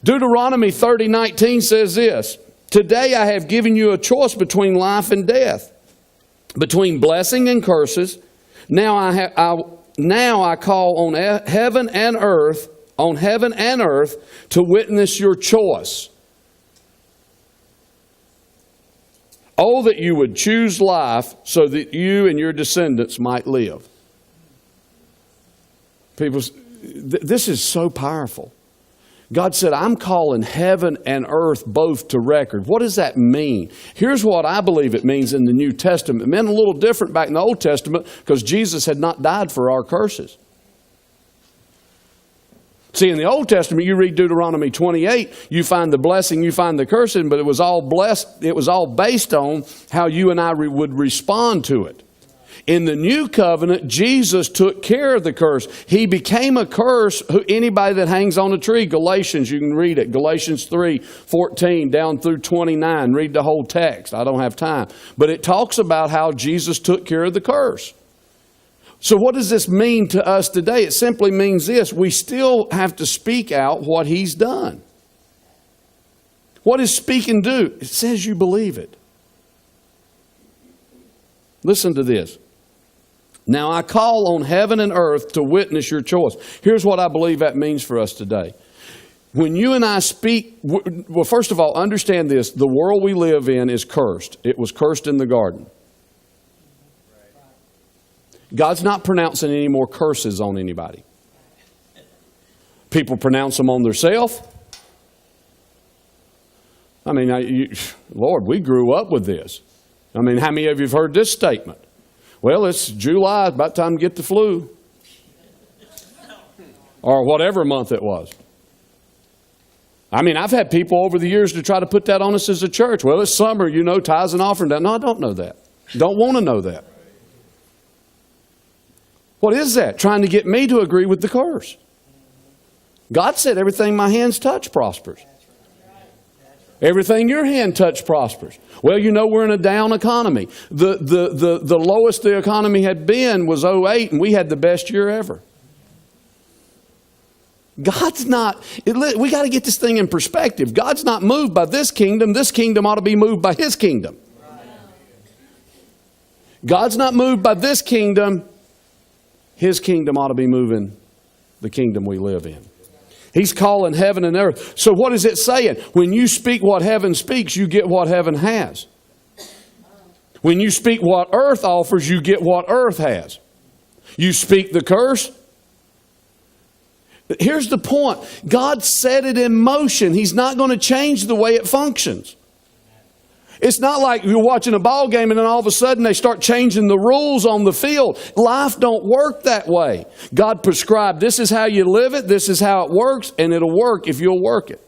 Deuteronomy 30:19 says this, today I have given you a choice between life and death, between blessing and curses. Now I call on heaven and earth, to witness your choice. Oh, that you would choose life so that you and your descendants might live. People, this is so powerful. God said, I'm calling heaven and earth both to record. What does that mean? Here's what I believe it means in the New Testament. It meant a little different back in the Old Testament because Jesus had not died for our curses. See, in the Old Testament, you read Deuteronomy 28, you find the blessing, you find the cursing, but it was all blessed. It was all based on how you and I would respond to it. In the New Covenant, Jesus took care of the curse. He became a curse. Anybody that hangs on a tree, Galatians, you can read it. Galatians 3:14 down through 29. Read the whole text. I don't have time. But it talks about how Jesus took care of the curse. So what does this mean to us today? It simply means this. We still have to speak out what He's done. What does speaking do? It says you believe it. Listen to this. Now I call on heaven and earth to witness your choice. Here's what I believe that means for us today. When you and I speak, well, first of all, understand this. The world we live in is cursed. It was cursed in the garden. God's not pronouncing any more curses on anybody. People pronounce them on themselves. I mean, Lord, we grew up with this. I mean, how many of you have heard this statement? Well, it's July, about time to get the flu. Or whatever month it was. I mean, I've had people over the years to try to put that on us as a church. Well, it's summer, you know, tithes and offering. No, I don't know that. Don't want to know that. What is that? Trying to get me to agree with the curse. God said everything my hands touch prospers. Everything your hand touch prospers. Well, you know, we're in a down economy. The lowest the economy had been was 2008, and we had the best year ever. God's not, we got to get this thing in perspective. God's not moved by this kingdom. This kingdom ought to be moved by His kingdom. God's not moved by this kingdom. His kingdom ought to be moving the kingdom we live in. He's calling heaven and earth. So what is it saying? When you speak what heaven speaks, you get what heaven has. When you speak what earth offers, you get what earth has. You speak the curse. Here's the point. God set it in motion. He's not going to change the way it functions. It's not like you're watching a ball game and then all of a sudden they start changing the rules on the field. Life don't work that way. God prescribed this is how you live it, this is how it works, and it'll work if you'll work it.